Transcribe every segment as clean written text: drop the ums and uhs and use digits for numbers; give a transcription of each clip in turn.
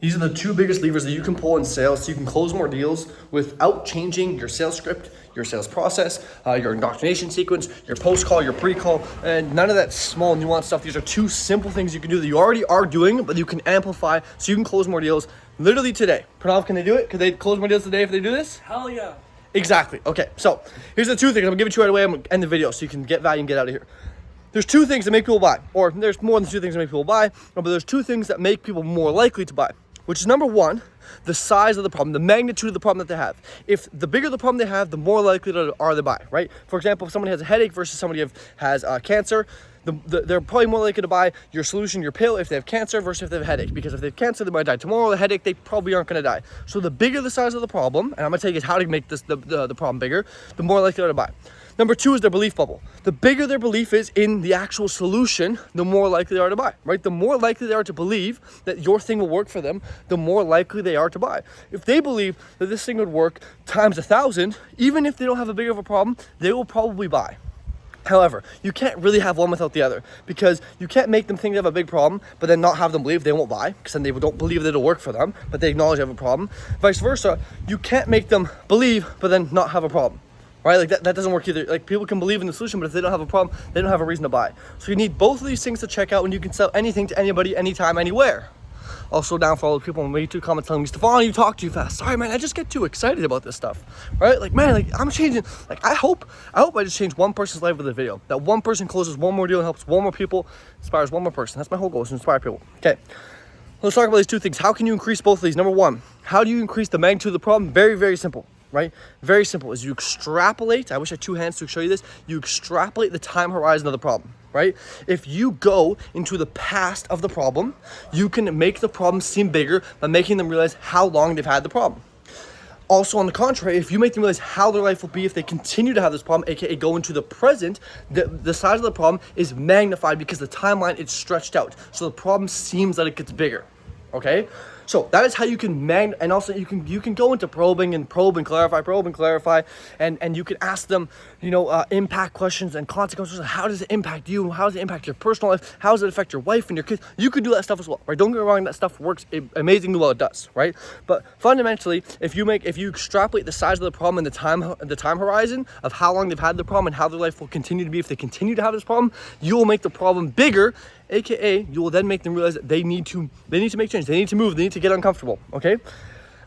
These are the two biggest levers that you can pull in sales so you can close more deals without changing your sales script, your sales process, your indoctrination sequence, your post-call, your pre-call, and none of that small nuanced stuff. These are two simple things you can do that you already are doing, but you can amplify so you can close more deals literally today. Pranav, can they do it? Could they close more deals today if they do this? Hell yeah. Exactly. Okay, so here's the two things. I'm gonna give it to you right away. I'm gonna end the video so you can get value and get out of here. There's two things that make people buy, or there's more than two things that make people buy, but there's two things that make people more likely to buy, which is number one, the size of the problem, the magnitude of the problem that they have. If the bigger the problem they have, the more likely are they to buy, right? For example, if somebody has a headache versus somebody has cancer, they're probably more likely to buy your solution, your pill, if they have cancer versus if they have a headache. Because if they have cancer, they might die tomorrow. The headache, they probably aren't going to die. So the bigger the size of the problem, and I'm going to tell you how to make this the problem bigger, the more likely they're to buy. Number two is their belief bubble. The bigger their belief is in the actual solution, the more likely they are to buy, right? The more likely they are to believe that your thing will work for them, the more likely they are to buy. If they believe that this thing would work times 1,000, even if they don't have a big of a problem, they will probably buy. However, you can't really have one without the other, because you can't make them think they have a big problem, but then not have them believe they won't buy, because then they don't believe that it'll work for them, but they acknowledge they have a problem. Vice versa, you can't make them believe, but then not have a problem. Right? Like that doesn't work either. Like, people can believe in the solution, but if they don't have a problem, they don't have a reason to buy. So you need both of these things to check out, and you can sell anything to anybody, anytime, anywhere. Also, down for all the people in the YouTube comments telling me, Stefan, you talk too fast. Sorry, man, I just get too excited about this stuff, right? Like, man, like, I'm changing. Like, I hope I just change one person's life with a video. That one person closes one more deal and helps one more people, inspires one more person. That's my whole goal, is to inspire people. Okay, let's talk about these two things. How can you increase both of these? Number one, how do you increase the magnitude of the problem? Very, very simple. Right? Very simple. Is you extrapolate. I wish I had two hands to show you this. You extrapolate the time horizon of the problem, right? If you go into the past of the problem, you can make the problem seem bigger by making them realize how long they've had the problem. Also, on the contrary, if you make them realize how their life will be if they continue to have this problem, aka go into the present, the size of the problem is magnified because the timeline is stretched out. So the problem seems that it gets bigger. Okay? So that is how you can and also you can go into probing and clarify, and you can ask them, impact questions and consequences. How does it impact you? How does it impact your personal life? How does it affect your wife and your kids? You can do that stuff as well, right? Don't get me wrong, that stuff works amazingly well. It does, right? But fundamentally, if you extrapolate the size of the problem and the time horizon of how long they've had the problem and how their life will continue to be if they continue to have this problem, you will make the problem bigger. AKA, you will then make them realize that they need to make change. They need to move. They need to get uncomfortable. Okay.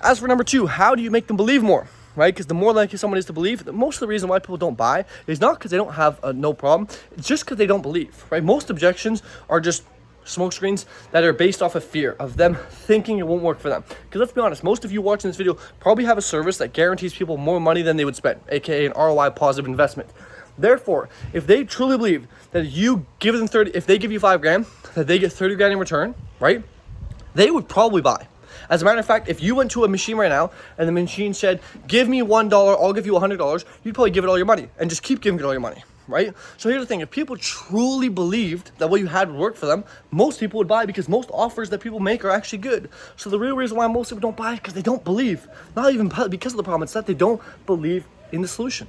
As for number two, how do you make them believe more? Right? Because the more likely someone is to believe, most of the reason why people don't buy is not because they don't have no problem. It's just because they don't believe. Right? Most objections are just smoke screens that are based off of fear of them thinking it won't work for them. Because let's be honest, most of you watching this video probably have a service that guarantees people more money than they would spend, aka an ROI positive investment. Therefore, if they truly believe that you give them if they give you $5,000, that they get $30,000 in return, right? They would probably buy. As a matter of fact, if you went to a machine right now and the machine said, give me $1, I'll give you $100, you'd probably give it all your money and just keep giving it all your money, right? So here's the thing, if people truly believed that what you had would work for them, most people would buy, because most offers that people make are actually good. So the real reason why most people don't buy is because they don't believe. Not even because of the problem, it's that they don't believe in the solution.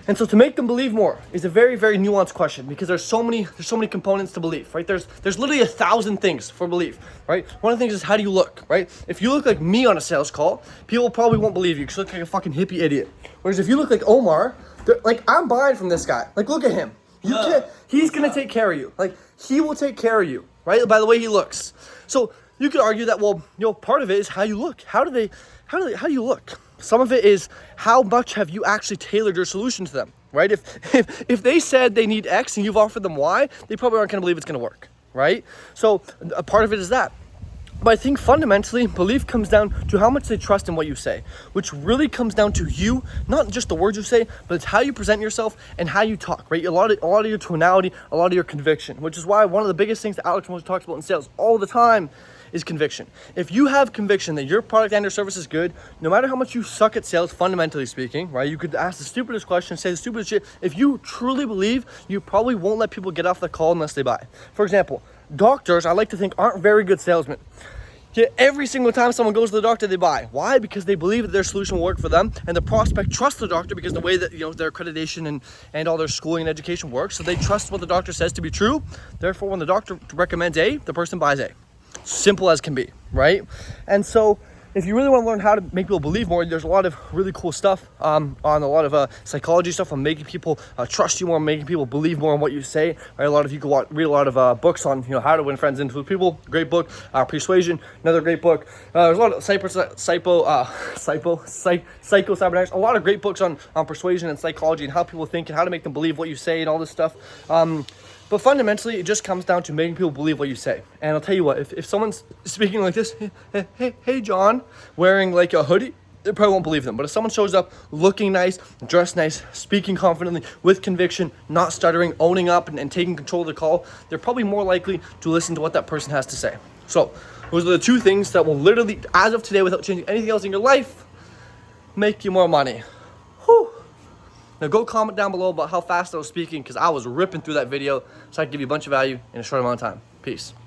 And so to make them believe more is a very, very nuanced question, because there's so many components to belief, right? There's literally 1,000 things for belief, right? One of the things is, how do you look, right? If you look like me on a sales call, people probably won't believe you because you look like a fucking hippie idiot. Whereas if you look like Omar, like, I'm buying from this guy. Like, look at him. He's gonna take care of you. Like, he will take care of you, right? By the way he looks. So you could argue that, well, part of it is how you look. How do you look? Some of it is how much have you actually tailored your solution to them, right? If they said they need X and you've offered them Y, they probably aren't gonna believe it's gonna work, right? So a part of it is that. But I think fundamentally, belief comes down to how much they trust in what you say, which really comes down to you, not just the words you say, but it's how you present yourself and how you talk, right? A lot of your tonality, a lot of your conviction, which is why one of the biggest things that Alex Moses talks about in sales all the time is conviction. If you have conviction that your product and your service is good, no matter how much you suck at sales, fundamentally speaking, right? You could ask the stupidest question, say the stupidest shit. If you truly believe, you probably won't let people get off the call unless they buy. For example, doctors, I like to think, aren't very good salesmen. Yet every single time someone goes to the doctor, they buy. Why? Because they believe that their solution will work for them, and the prospect trusts the doctor because the way that their accreditation and all their schooling and education works. So they trust what the doctor says to be true. Therefore, when the doctor recommends A, the person buys A. Simple as can be, right? And so if you really want to learn how to make people believe more, there's a lot of really cool stuff on a lot of psychology stuff on making people trust you more, making people believe more in what you say. Right? A lot of you can read a lot of books on how to win friends and influence people. Great book. Persuasion, another great book. There's a lot of psycho cybernetics. A lot of great books on persuasion and psychology and how people think and how to make them believe what you say and all this stuff. But fundamentally, it just comes down to making people believe what you say. And I'll tell you what, if someone's speaking like this, hey John, wearing like a hoodie, they probably won't believe them. But if someone shows up looking nice, dressed nice, speaking confidently, with conviction, not stuttering, owning up and taking control of the call, they're probably more likely to listen to what that person has to say. So those are the two things that will literally, as of today, without changing anything else in your life, make you more money. Whew. Now go comment down below about how fast I was speaking, because I was ripping through that video, so I can give you a bunch of value in a short amount of time. Peace.